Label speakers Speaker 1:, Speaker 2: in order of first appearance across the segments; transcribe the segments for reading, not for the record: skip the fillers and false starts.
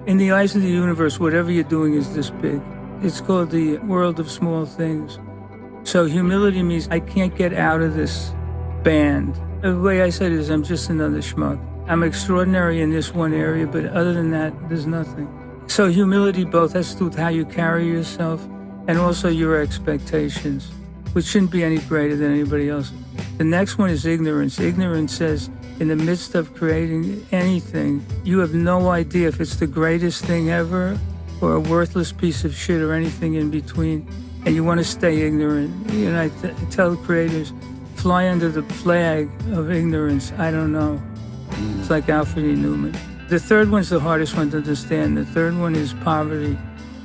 Speaker 1: In the eyes of the universe, whatever you're doing is this big. It's called the world of small things. So humility means I can't get out of this band. The way I said it is I'm just another schmuck. I'm extraordinary in this one area, but other than that, there's nothing. So humility both has to do with how you carry yourself and also your expectations, which shouldn't be any greater than anybody else. The next one is ignorance. Ignorance says in the midst of creating anything, you have no idea if it's the greatest thing ever or a worthless piece of shit or anything in between, and you want to stay ignorant. You know, I tell creators, fly under the flag of ignorance. I don't know. It's like Alfred E. Newman. The third one's the hardest one to understand. The third one is poverty.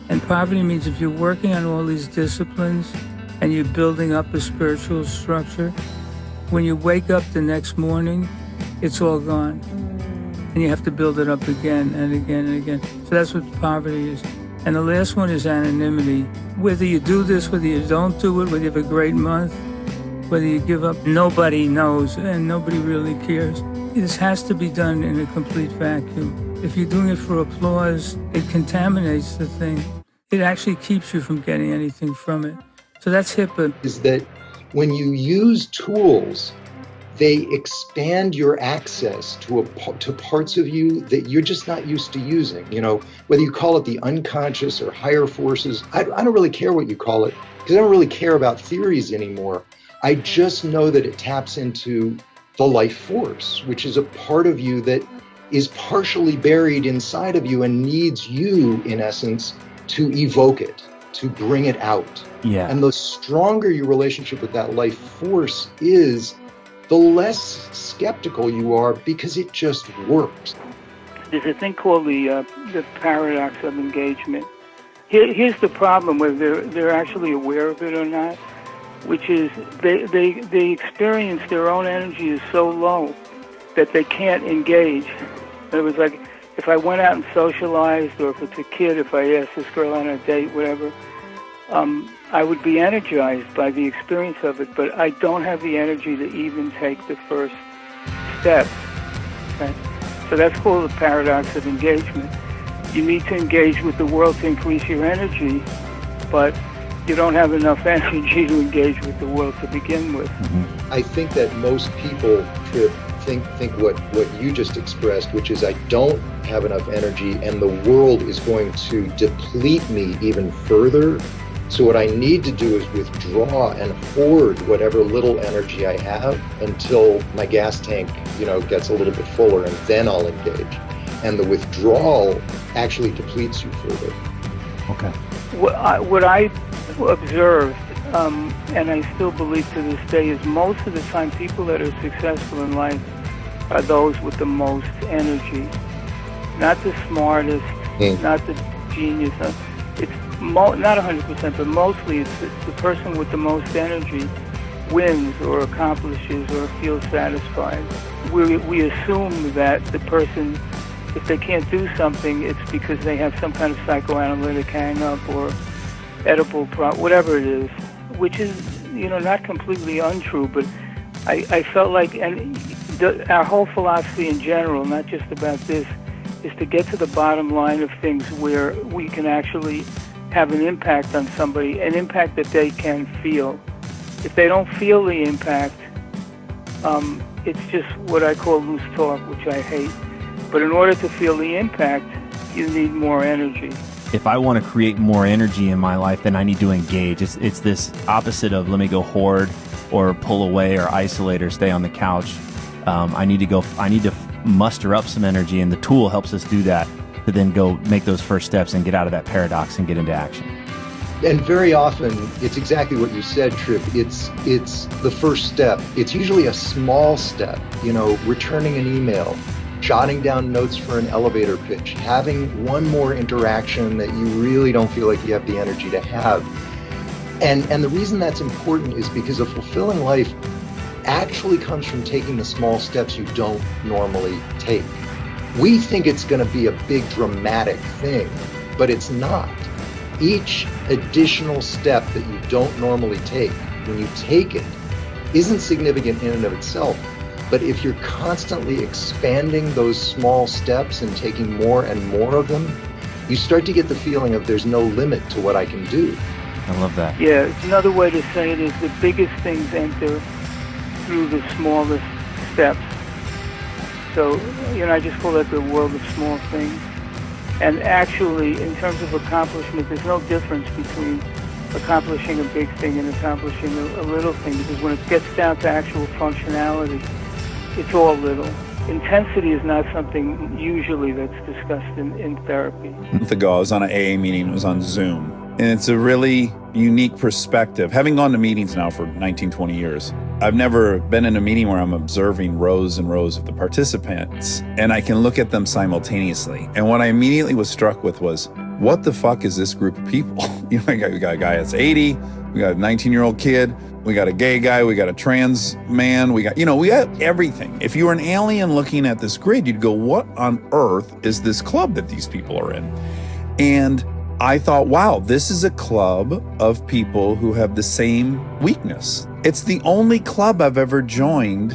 Speaker 1: And poverty means if you're working on all these disciplines and you're building up a spiritual structure, when you wake up the next morning, it's all gone. And you have to build it up again and again and again. So that's what poverty is. And the last one is anonymity. Whether you do this, whether you don't do it, whether you have a great month, whether you give up, nobody knows and nobody really cares. This has to be done in a complete vacuum. If you're doing it for applause, it contaminates the thing. It actually keeps you from getting anything from it. So that's HIPAA.
Speaker 2: Is that when you use tools, they expand your access to parts of you that you're just not used to using. You know, whether you call it the unconscious or higher forces, I don't really care what you call it, because I don't really care about theories anymore. I just know that it taps into the life force, which is a part of you that is partially buried inside of you and needs you, in essence, to evoke it, to bring it out.
Speaker 3: Yeah.
Speaker 2: And the stronger your relationship with that life force is, the less skeptical you are, because it just works.
Speaker 1: There's a thing called the paradox of engagement. Here's the problem, whether they're actually aware of it or not, which is they experience their own energy is so low that they can't engage. It was like if I went out and socialized, or if it's a kid, if I asked this girl on a date, whatever, I would be energized by the experience of it, but I don't have the energy to even take the first step. Okay? So that's called the paradox of engagement. You need to engage with the world to increase your energy, but you don't have enough energy to engage with the world to begin with.
Speaker 2: Mm-hmm. I think that most people think what you just expressed, which is I don't have enough energy and the world is going to deplete me even further. So what I need to do is withdraw and hoard whatever little energy I have until my gas tank, gets a little bit fuller, and then I'll engage. And the withdrawal actually depletes you further.
Speaker 3: Okay.
Speaker 1: What I observed, and I still believe to this day, is most of the time people that are successful in life are those with the most energy. Not the smartest, not the genius. It's not 100%, but mostly it's the person with the most energy wins or accomplishes or feels satisfied. We assume that the person, if they can't do something, it's because they have some kind of psychoanalytic hang-up or edible whatever it is, which is, not completely untrue, but I felt like, and our whole philosophy in general, not just about this, is to get to the bottom line of things where we can actually have an impact on somebody, an impact that they can feel. If they don't feel the impact, it's just what I call loose talk, which I hate. But in order to feel the impact, you need more energy.
Speaker 3: If I want to create more energy in my life, then I need to engage. It's this opposite of let me go hoard or pull away or isolate or stay on the couch. I need to muster up some energy, and the tool helps us do that, to then go make those first steps and get out of that paradox and get into action.
Speaker 2: And very often, it's exactly what you said, Trip. It's the first step. It's usually a small step, returning an email, jotting down notes for an elevator pitch, having one more interaction that you really don't feel like you have the energy to have. And the reason that's important is because a fulfilling life actually comes from taking the small steps you don't normally take. We think it's going to be a big dramatic thing, but it's not. Each additional step that you don't normally take, when you take it, isn't significant in and of itself, But if you're constantly expanding those small steps and taking more and more of them, you start to get the feeling of there's no limit to what I can do.
Speaker 3: I love that.
Speaker 1: Yeah, another way to say it is the biggest things enter through the smallest steps. So, I just call that the world of small things. And actually, in terms of accomplishment, there's no difference between accomplishing a big thing and accomplishing a little thing, because when it gets down to actual functionality, it's all little. Intensity is not something usually that's discussed in therapy.
Speaker 4: A month ago, I was on an AA meeting. It was on Zoom. And it's a really unique perspective. Having gone to meetings now for 19, 20 years, I've never been in a meeting where I'm observing rows and rows of the participants, and I can look at them simultaneously. And what I immediately was struck with was, what the fuck is this group of people? We got a guy that's 80, we got a 19-year-old kid, we got a gay guy, we got a trans man, we got everything. If you were an alien looking at this grid, you'd go, what on earth is this club that these people are in? And I thought, wow, this is a club of people who have the same weakness. It's the only club I've ever joined